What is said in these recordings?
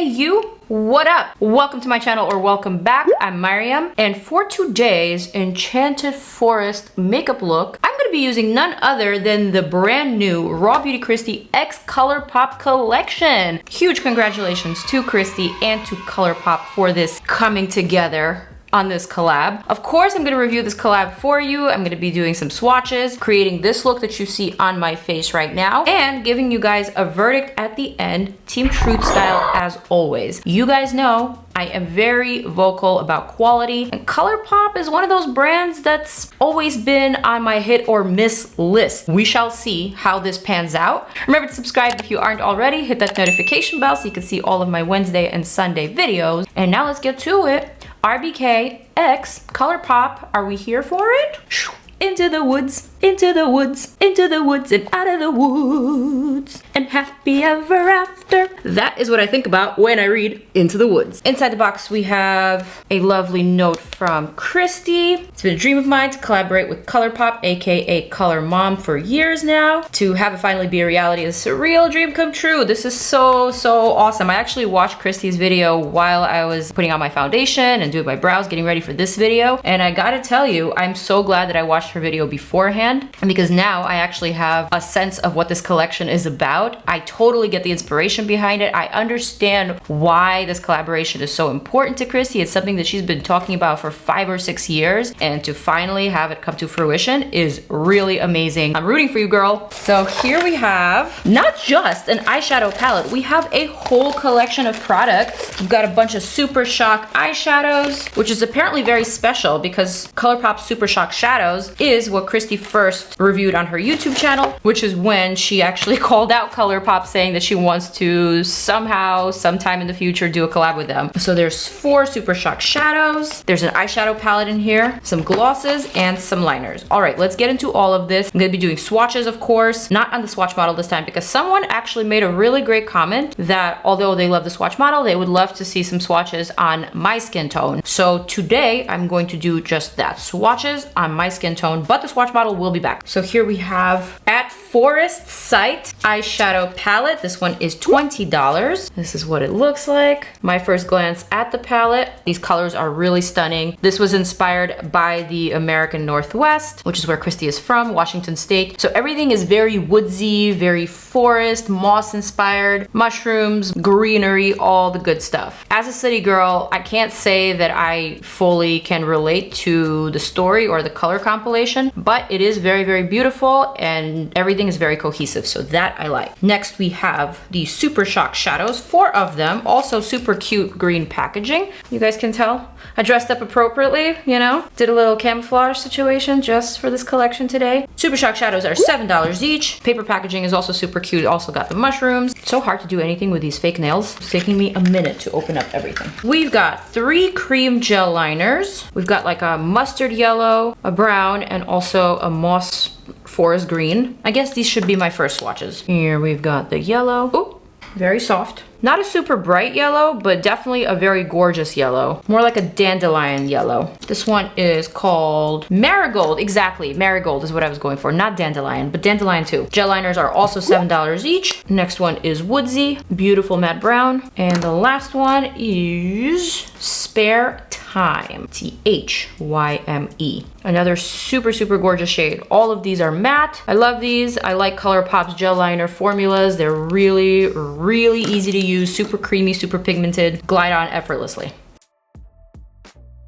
Hey you, what up? Welcome to my channel or welcome back. I'm Maryam, and for today's Enchanted Forest makeup look, I'm gonna be using none other than the brand new RawBeautyKristi X Colourpop collection. Huge congratulations to Kristi and to Colourpop for this coming together on this collab. Of course, I'm gonna review this collab for you. I'm gonna be doing some swatches, creating this look that you see on my face right now, and giving you guys a verdict at the end, Team Truth style as always. You guys know I am very vocal about quality, and Colourpop is one of those brands that's always been on my hit or miss list. We shall see how this pans out. Remember to subscribe if you aren't already, hit that notification bell so you can see all of my Wednesday and Sunday videos. And now let's get to it. RBK X Colourpop, are we here for it? Into the woods, into the woods, into the woods, and out of the woods, and happy ever after. That is what I think about when I read Into the Woods. Inside the box, we have a lovely note from Kristi. It's been a dream of mine to collaborate with Colourpop, aka Color Mom, for years now. To have it finally be a reality is a real dream come true. This is so awesome. I actually watched Kristi's video while I was putting on my foundation and doing my brows, getting ready for this video. And I gotta tell you, I'm so glad that I watched her video beforehand, because now I actually have a sense of what this collection is about. I totally get the inspiration behind it. I understand why this collaboration is so important to Kristi. It's something that she's been talking about for 5 or 6 years, and to finally have it come to fruition is really amazing. I'm rooting for you, girl. So here we have not just an eyeshadow palette, we have a whole collection of products. We've got a bunch of Super Shock eyeshadows, which is apparently very special because Colourpop Super Shock shadows is what Kristi first reviewed on her YouTube channel, which is when she actually called out Colourpop saying that she wants to sometime in the future do a collab with them. So there's 4 Super Shock shadows, there's an eyeshadow palette in here, some glosses, and some liners. All right, let's get into all of this. I'm gonna be doing swatches, of course, not on the swatch model this time, because someone actually made a really great comment that although they love the swatch model, they would love to see some swatches on my skin tone. So today I'm going to do just that, swatches on my skin tone, but the swatch model will be back. So here we have at Forest Sight eyeshadow palette. This one is $20. This is what it looks like. My first glance at the palette. These colors are really stunning. This was inspired by the American Northwest, which is where Kristi is from, Washington State. So everything is very woodsy, very forest, moss inspired, mushrooms, greenery, all the good stuff. As a city girl, I can't say that I fully can relate to the story or the color compilation, but it is very beautiful and everything is very cohesive, so that I like. Next we have the Super Shock shadows, 4 of them, also super cute green packaging. You guys can tell I dressed up appropriately, you know, did a little camouflage situation just for this collection today. Super Shock shadows are $7 each. Paper packaging is also super cute, also got the mushrooms. It's so hard to do anything with these fake nails. It's taking me a minute to open up everything. We've got 3 cream gel liners. We've got like a mustard yellow, a brown, and also a moss forest green. I guess these should be my first swatches. Here we've got the yellow. Ooh, very soft. Not a super bright yellow, but definitely a very gorgeous yellow. More like a dandelion yellow. This one is called Marigold. Exactly, Marigold is what I was going for. Not dandelion, but dandelion too. Gel liners are also $7 each. Next one is Woodsy, beautiful matte brown. And the last one is Spare Time, T-H-Y-M-E. Another super gorgeous shade. All of these are matte. I love these. I like Colourpop's gel liner formulas. They're really easy to use, super creamy, super pigmented, glide on effortlessly.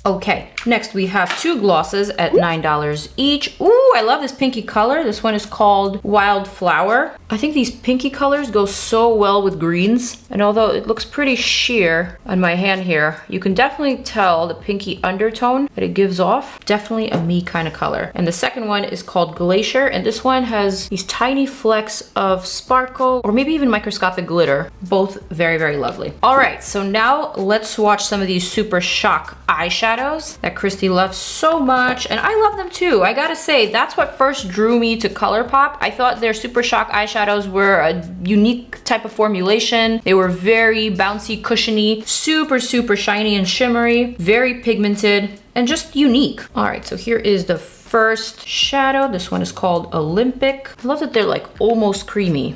Okay, next we have 2 glosses at $9 each. Ooh, I love this pinky color. This one is called Wildflower. I think these pinky colors go so well with greens. And although it looks pretty sheer on my hand here, you can definitely tell the pinky undertone that it gives off. Definitely a me kind of color. And the second one is called Glacier. And this one has these tiny flecks of sparkle or maybe even microscopic glitter. Both very lovely. All right, so now let's swatch some of these Super Shock eyeshadows that Kristi loves so much, and I love them too. I gotta say, that's what first drew me to Colourpop. I thought their Super Shock eyeshadows were a unique type of formulation. They were very bouncy, cushiony, super shiny and shimmery, very pigmented, and just unique. All right, so here is the first shadow. This one is called Olympic. I love that they're like almost creamy.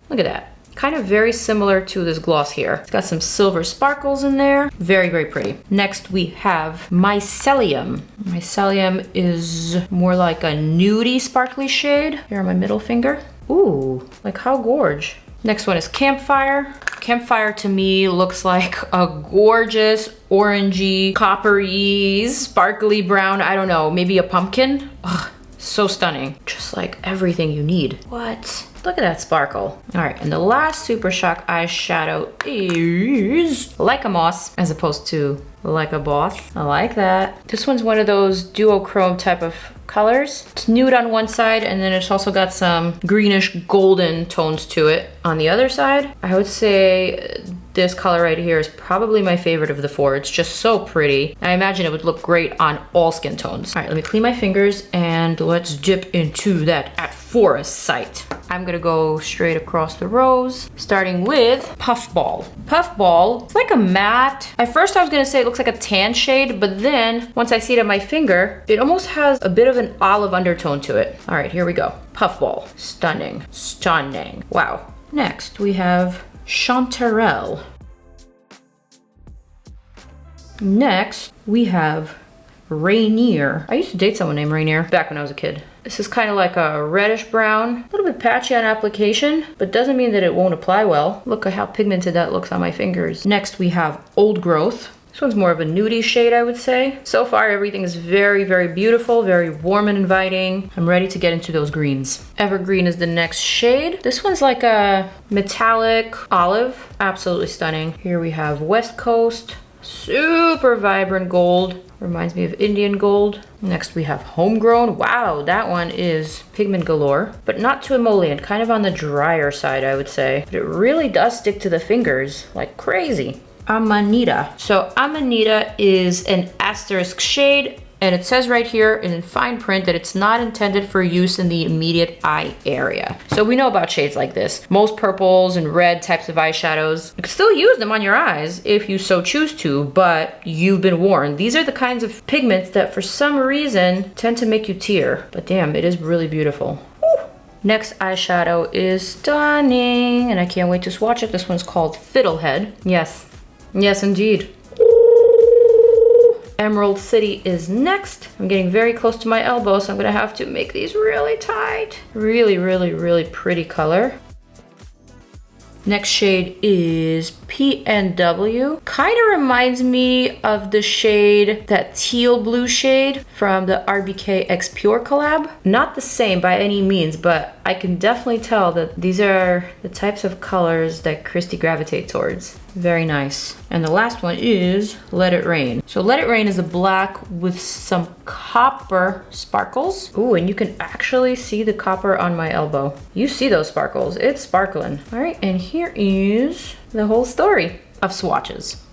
Look at that. kind of very similar to this gloss here. It's got some silver sparkles in there. Very, very pretty. Next, we have Mycelium. Mycelium is more like a nudie sparkly shade. Here on my middle finger. Ooh, like how gorge. Next one is Campfire. Campfire to me looks like a gorgeous orangey, coppery, sparkly brown, I don't know, maybe a pumpkin. Ugh, so stunning. Just like everything you need. What? Look at that sparkle. All right, and the last Super Shock eyeshadow is Like a Moss as opposed to Like a Boss. I like that. This one's one of those duochrome type of colors. It's nude on one side, and then it's also got some greenish golden tones to it on the other side. I would say this color right here is probably my favorite of the four. It's just so pretty. I imagine it would look great on all skin tones. All right, let me clean my fingers and let's dip into that at Forest site. I'm gonna go straight across the rows, starting with Puffball. Puffball, it's like a matte. At first I was gonna say it looks like a tan shade, but then once I see it on my finger, it almost has a bit of an olive undertone to it. All right, here we go. Puffball, stunning, stunning. Wow. Next we have Chanterelle. Next we have Rainier. I used to date someone named Rainier back when I was a kid. This is kind of like a reddish brown, a little bit patchy on application, but doesn't mean that it won't apply well. Look at how pigmented that looks on my fingers. Next we have Old Growth. This one's more of a nudie shade, I would say. So far everything is very, very beautiful, very warm and inviting. I'm ready to get into those greens. Evergreen is the next shade. This one's like a metallic olive. Absolutely stunning. Here we have West Coast. Super vibrant gold. Reminds me of Indian gold. Next we have Homegrown. Wow, that one is pigment galore, but not too emollient, kind of on the drier side, I would say. But it really does stick to the fingers like crazy. Amanita. So Amanita is an asterisk shade, and it says right here in fine print that it's not intended for use in the immediate eye area. So we know about shades like this. Most purples and red types of eyeshadows, you can still use them on your eyes if you so choose to, but you've been warned. These are the kinds of pigments that for some reason tend to make you tear. But damn, it is really beautiful. Next eyeshadow is stunning, and I can't wait to swatch it. This one's called Fiddlehead. Yes, yes indeed. Emerald City is next. I'm getting very close to my elbow, so I'm gonna have to make these really tight. Really, really, really pretty color. Next shade is PNW. Kind of reminds me of the shade, that teal blue shade from the RBK X Pure collab. Not the same by any means, but I can definitely tell that these are the types of colors that Kristi gravitates towards. Very nice. And the last one is Let It Rain. So Let It Rain is a black with some copper sparkles. Ooh, and you can actually see the copper on my elbow. You see those sparkles, it's sparkling. All right, and here is the whole story of swatches.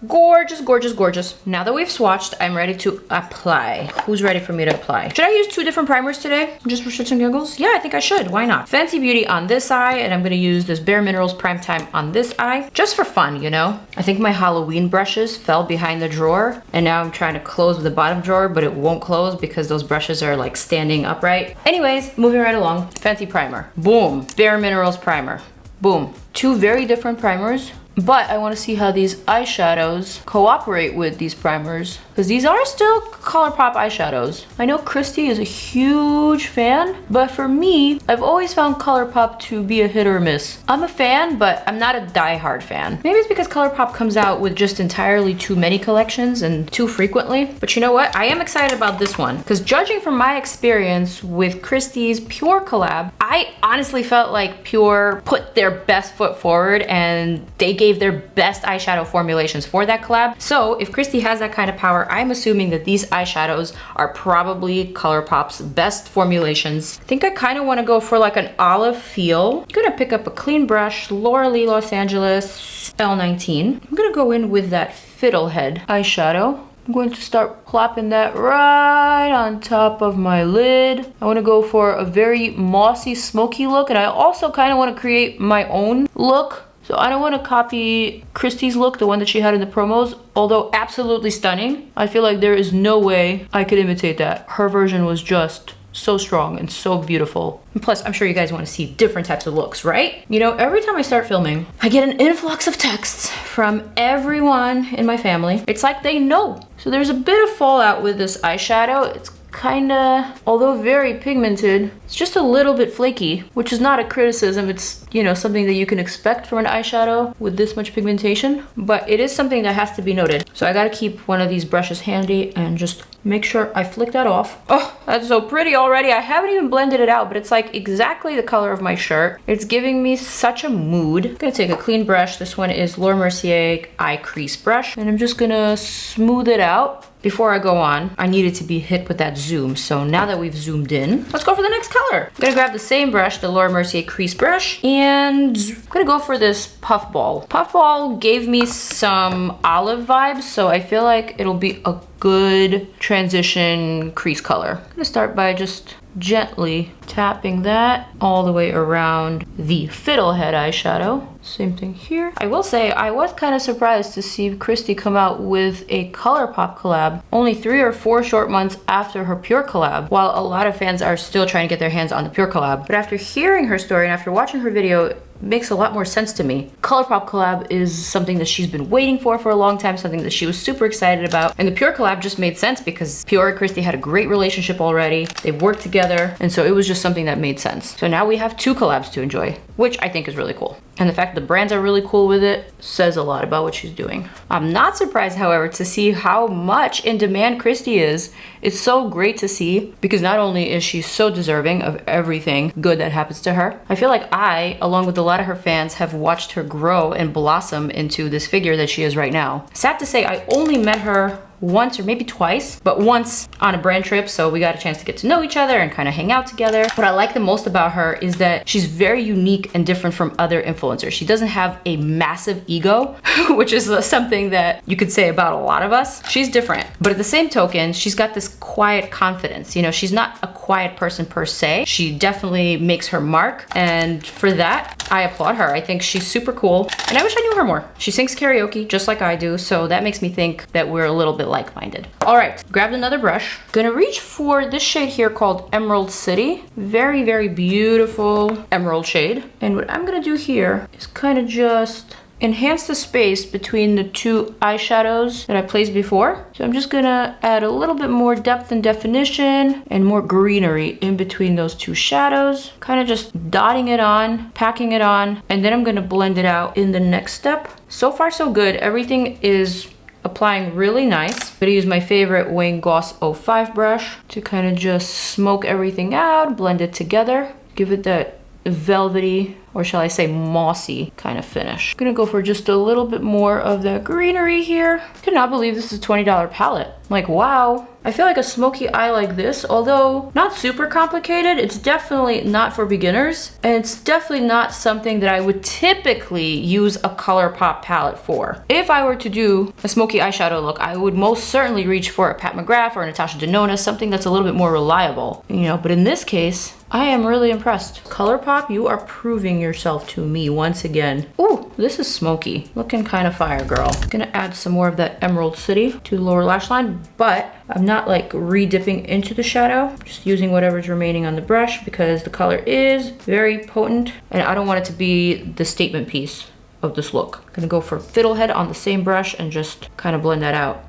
Gorgeous, gorgeous, gorgeous. Now that we've swatched, I'm ready to apply. Who's ready for me to apply? Should I use 2 different primers today? Just for shits and giggles? Yeah, I think I should. Why not? Fenty Beauty on this eye, and I'm gonna use this Bare Minerals Prime Time on this eye. Just for fun, you know? I think my Halloween brushes fell behind the drawer, and now I'm trying to close the bottom drawer, but it won't close because those brushes are like standing upright. Anyways, moving right along. Fenty primer. Boom. Bare Minerals primer. Boom. 2 very different primers. But I want to see how these eyeshadows cooperate with these primers, because these are still Colourpop eyeshadows. I know Kristi is a huge fan, but for me, I've always found Colourpop to be a hit or miss. I'm a fan, but I'm not a die-hard fan. Maybe it's because Colourpop comes out with just entirely too many collections and too frequently. But you know what? I am excited about this one, because judging from my experience with Kristi's Pure collab, I honestly felt like Pure put their best foot forward and they gave their best eyeshadow formulations for that collab. So if Kristi has that kind of power, I'm assuming that these eyeshadows are probably Colourpop's best formulations. I think I kind of want to go for like an olive feel. I'm gonna pick up a clean brush, Laura Lee Los Angeles L19. I'm gonna go in with that Fiddlehead eyeshadow. I'm going to start plopping that right on top of my lid. I want to go for a very mossy, smoky look, and I also kind of want to create my own look. So I don't want to copy Kristi's look, the one that she had in the promos, although absolutely stunning. I feel like there is no way I could imitate that. Her version was just so strong and so beautiful. And plus, I'm sure you guys want to see different types of looks, right? You know, every time I start filming, I get an influx of texts from everyone in my family. It's like they know. So there's a bit of fallout with this eyeshadow. It's kinda, although very pigmented, it's just a little bit flaky, which is not a criticism. It's, you know, something that you can expect from an eyeshadow with this much pigmentation, but it is something that has to be noted. So I gotta keep one of these brushes handy and just make sure I flick that off. Oh, that's so pretty already. I haven't even blended it out, but it's like exactly the color of my shirt. It's giving me such a mood. I'm gonna take a clean brush. This one is Laura Mercier Eye Crease brush, and I'm just gonna smooth it out. Before I go on, I needed to be hit with that zoom. So now that we've zoomed in, let's go for the next color. I'm gonna grab the same brush, the Laura Mercier Crease brush, and I'm gonna go for this puffball. Puffball gave me some olive vibes, so I feel like it'll be a good transition crease color. I'm gonna start by just gently tapping that all the way around the Fiddlehead eyeshadow. Same thing here. I will say I was kind of surprised to see Kristi come out with a Colourpop collab only 3 or 4 short months after her Pure collab, while a lot of fans are still trying to get their hands on the Pure collab. But after hearing her story and after watching her video, makes a lot more sense to me. Colourpop collab is something that she's been waiting for a long time, something that she was super excited about. And the Pure collab just made sense because Pure and Kristi had a great relationship already. They've worked together, and so it was just something that made sense. So now we have 2 collabs to enjoy, which I think is really cool. And the fact that the brands are really cool with it says a lot about what she's doing. I'm not surprised, however, to see how much in demand Kristi is. It's so great to see because not only is she so deserving of everything good that happens to her, I feel like I, along with a lot of her fans, have watched her grow and blossom into this figure that she is right now. Sad to say, I only met her once or maybe twice, but once on a brand trip, so we got a chance to get to know each other and kind of hang out together. What I like the most about her is that she's very unique and different from other influencers. She doesn't have a massive ego, which is something that you could say about a lot of us. She's different, but at the same token, she's got this quiet confidence. You know, she's not a quiet person per se. She definitely makes her mark, and for that, I applaud her. I think she's super cool, and I wish I knew her more. She sings karaoke just like I do, so that makes me think that we're a little bit like-minded. All right, grabbed another brush. Gonna reach for this shade here called Emerald City. Very, very beautiful emerald shade. And what I'm gonna do here is kind of just enhance the space between the 2 eyeshadows that I placed before. So I'm just gonna add a little bit more depth and definition and more greenery in between those 2 shadows. Kind of just dotting it on, packing it on, and then I'm gonna blend it out in the next step. So far so good. Everything is applying really nice. I'm gonna use my favorite Wayne GOSS 05 brush to kind of just smoke everything out, blend it together, give it that velvety, or shall I say mossy kind of finish. I'm gonna go for just a little bit more of that greenery here. I cannot believe this is a $20 palette. Like, wow. I feel like a smoky eye like this, although not super complicated, it's definitely not for beginners. And it's definitely not something that I would typically use a Colourpop palette for. If I were to do a smoky eyeshadow look, I would most certainly reach for a Pat McGrath or a Natasha Denona, something that's a little bit more reliable, you know, but in this case, I am really impressed. Colourpop, you are proving yourself to me once again. Ooh, this is smoky. Looking kind of fire, girl. Gonna add some more of that Emerald City to the lower lash line, but I'm not like re-dipping into the shadow, just using whatever's remaining on the brush because the color is very potent and I don't want it to be the statement piece of this look. I'm gonna go for Fiddlehead on the same brush and just kind of blend that out.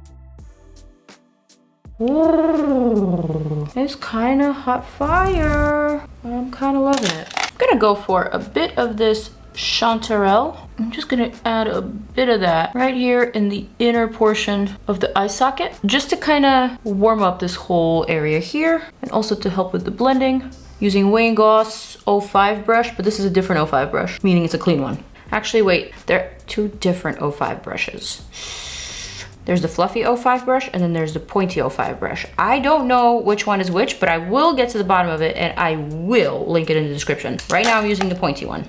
Ooh, it's kind of hot fire. I'm kind of loving it. I'm gonna go for a bit of this Chanterelle. I'm just gonna add a bit of that right here in the inner portion of the eye socket, just to kind of warm up this whole area here, and also to help with the blending. Using Wayne GOSS 05 brush, but this is a different 05 brush, meaning it's a clean one. Actually, wait, they're 2 different 05 brushes. There's the fluffy 05 brush and then there's the pointy 05 brush. I don't know which one is which, but I will get to the bottom of it and I will link it in the description. Right now I'm using the pointy one.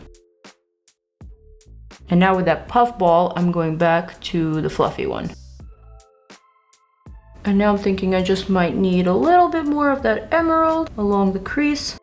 And now with that puff ball, I'm going back to the fluffy one. And now I'm thinking I just might need a little bit more of that emerald along the crease.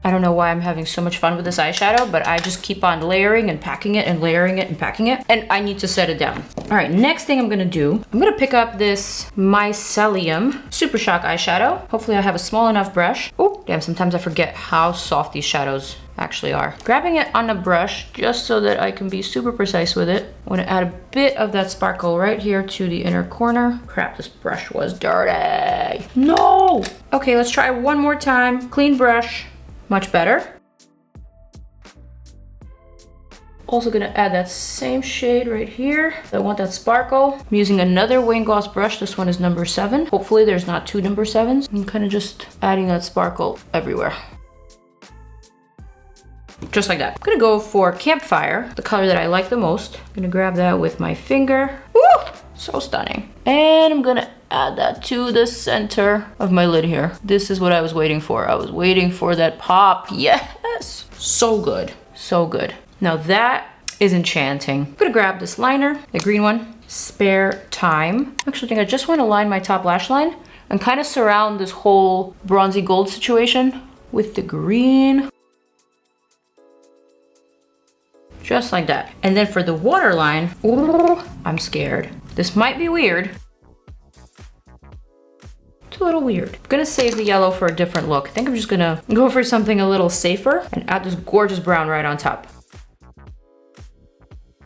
I don't know why I'm having so much fun with this eyeshadow, but I just keep on layering and packing it and layering it and packing it, and I need to set it down. All right, next thing I'm gonna do, I'm gonna pick up this Mycelium Super Shock eyeshadow. Hopefully I have a small enough brush. Oh, damn, sometimes I forget how soft these shadows actually are. Grabbing it on a brush just so that I can be super precise with it. I want to add a bit of that sparkle right here to the inner corner. Crap, this brush was dirty. No! Okay, let's try one more time. Clean brush. Much better. Also gonna add that same shade right here. I want that sparkle. I'm using another Wayne Goss brush. This one is number 7. Hopefully there's not 2 number 7s. I'm kind of just adding that sparkle everywhere. Just like that. I'm gonna go for Campfire, the color that I like the most. I'm gonna grab that with my finger. Woo! So stunning. And I'm gonna add that to the center of my lid here. This is what I was waiting for. I was waiting for that pop. Yes! So good. So good. Now that is enchanting. I'm gonna grab this liner, the green one, Spare Time. Actually, I think I just want to line my top lash line and kind of surround this whole bronzy gold situation with the green. Just like that. And then for the waterline, ooh, I'm scared. This might be weird. It's a little weird. I'm gonna save the yellow for a different look. I think I'm just gonna go for something a little safer and add this gorgeous brown right on top.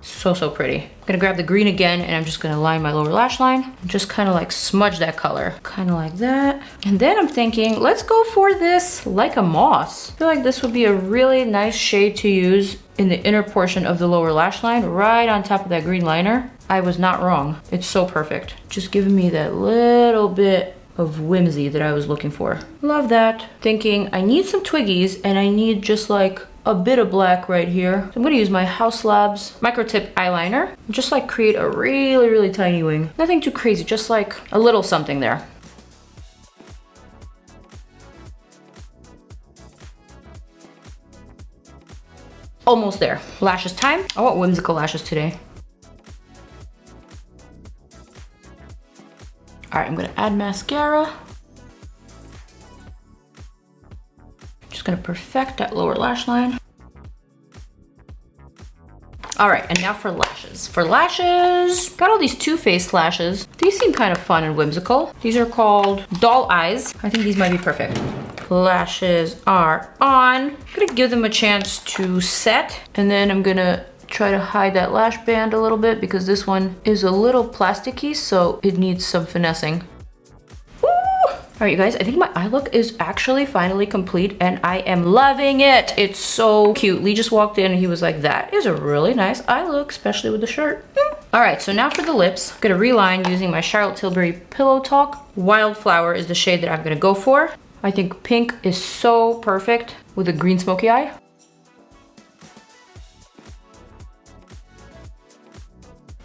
So, so pretty. I'm gonna grab the green again and I'm just gonna line my lower lash line. Just kind of like smudge that color. Kind of like that. And then I'm thinking, let's go for this Like a Moss. I feel like this would be a really nice shade to use in the inner portion of the lower lash line, right on top of that green liner. I was not wrong. It's so perfect. Just giving me that little bit of whimsy that I was looking for. Love that. Thinking I need some twiggies and I need just like a bit of black right here. So I'm gonna use my HAUS Labs micro tip eyeliner. Just like create a really, really tiny wing. Nothing too crazy, just like a little something there. Almost there. Lashes time. I want whimsical lashes today. All right, I'm gonna add mascara. Just gonna perfect that lower lash line. All right, and now for lashes. For lashes, got all these Too Faced lashes. These seem kind of fun and whimsical. These are called Doll Eyes. I think these might be perfect. Lashes are on. I'm gonna give them a chance to set, and then I'm gonna try to hide that lash band a little bit because this one is a little plasticky, so it needs some finessing. All right, you guys, I think my eye look is actually finally complete and I am loving it. It's so cute. Lee just walked in and he was like, that is a really nice eye look, especially with the shirt. All right, so now for the lips. I'm gonna reline using my Charlotte Tilbury Pillow Talk. Wildflower is the shade that I'm gonna go for. I think pink is so perfect with a green smoky eye.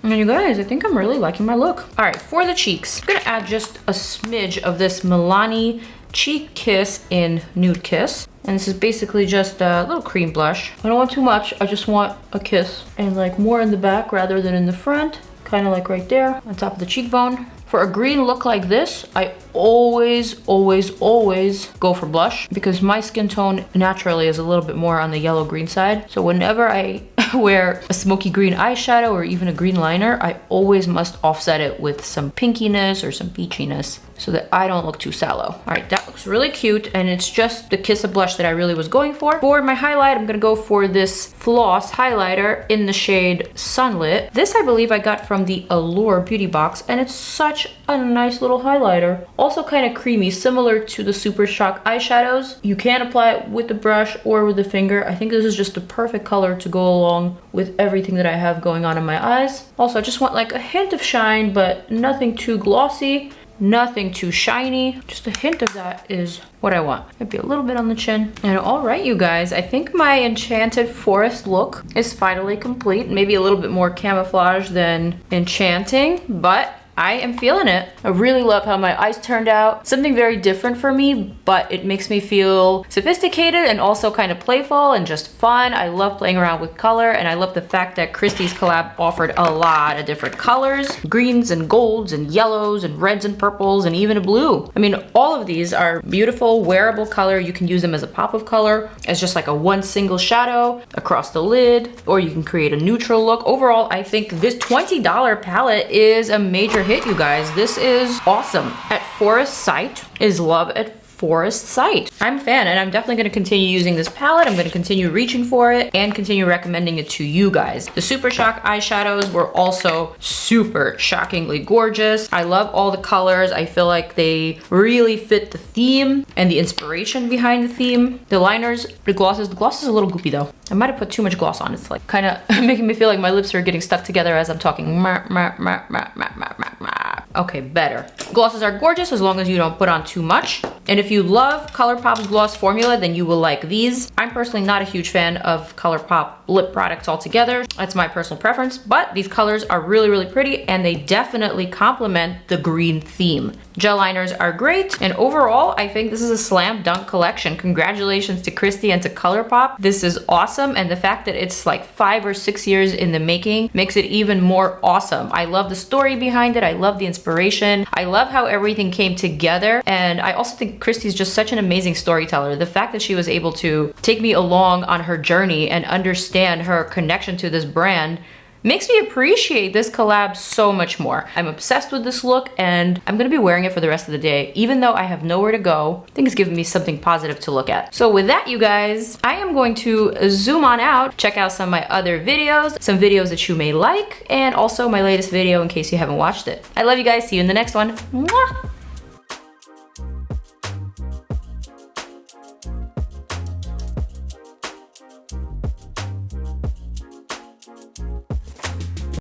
And you guys, I think I'm really liking my look. All right, for the cheeks, I'm gonna add just a smidge of this Milani Cheek Kiss in Nude Kiss. And this is basically just a little cream blush. I don't want too much, I just want a kiss. And like more in the back rather than in the front. Kind of like right there on top of the cheekbone. For a green look like this, I always go for blush because my skin tone naturally is a little bit more on the yellow-green side. So whenever I wear a smoky green eyeshadow or even a green liner, I always must offset it with some pinkiness or some peachiness so that I don't look too sallow. All right, that looks really cute, and it's just the kiss of blush that I really was going for. For my highlight, I'm gonna go for this Floss Highlighter in the shade Sunlit. This I believe I got from the Allure beauty box, and it's such a nice little highlighter. Also kind of creamy, similar to the Super Shock eyeshadows. You can apply it with the brush or with the finger. I think this is just the perfect color to go along with everything that I have going on in my eyes. Also, I just want like a hint of shine, but nothing too glossy. Nothing too shiny, just a hint of that is what I want. Maybe a little bit on the chin. And all right, you guys, I think my Enchanted Forest look is finally complete. Maybe a little bit more camouflage than enchanting, but I am feeling it. I really love how my eyes turned out. Something very different for me, but it makes me feel sophisticated and also kind of playful and just fun. I love playing around with color, and I love the fact that Kristi's collab offered a lot of different colors, greens and golds and yellows and reds and purples and even a blue. I mean, all of these are beautiful, wearable color. You can use them as a pop of color, as just like a one single shadow across the lid, or you can create a neutral look. Overall, I think this $20 palette is a major hit, you guys. This is awesome. At Forest Sight is love at Forest Sight. I'm a fan, and I'm definitely going to continue using this palette. I'm going to continue reaching for it and continue recommending it to you guys. The Super Shock eyeshadows were also super shockingly gorgeous. I love all the colors. I feel like they really fit the theme and the inspiration behind the theme. The liners, the gloss is a little goopy though. I might have put too much gloss on. It's like kind of making me feel like my lips are getting stuck together as I'm talking. Okay, better. Glosses are gorgeous as long as you don't put on too much. And if you love Colourpop's gloss formula, then you will like these. I'm personally not a huge fan of Colourpop lip products altogether. That's my personal preference, but these colors are really, really pretty, and they definitely complement the green theme. Gel liners are great, and overall, I think this is a slam dunk collection. Congratulations to Kristi and to Colourpop. This is awesome, and the fact that it's like 5 or 6 years in the making makes it even more awesome. I love the story behind it. I love the inspiration. I love how everything came together, and I also think Kristi's just such an amazing storyteller. The fact that she was able to take me along on her journey and understand her connection to this brand makes me appreciate this collab so much more. I'm obsessed with this look, and I'm gonna be wearing it for the rest of the day. Even though I have nowhere to go, I think it's giving me something positive to look at. So with that, you guys, I am going to zoom on out, check out some of my other videos, some videos that you may like, and also my latest video in case you haven't watched it. I love you guys. See you in the next one. Mwah!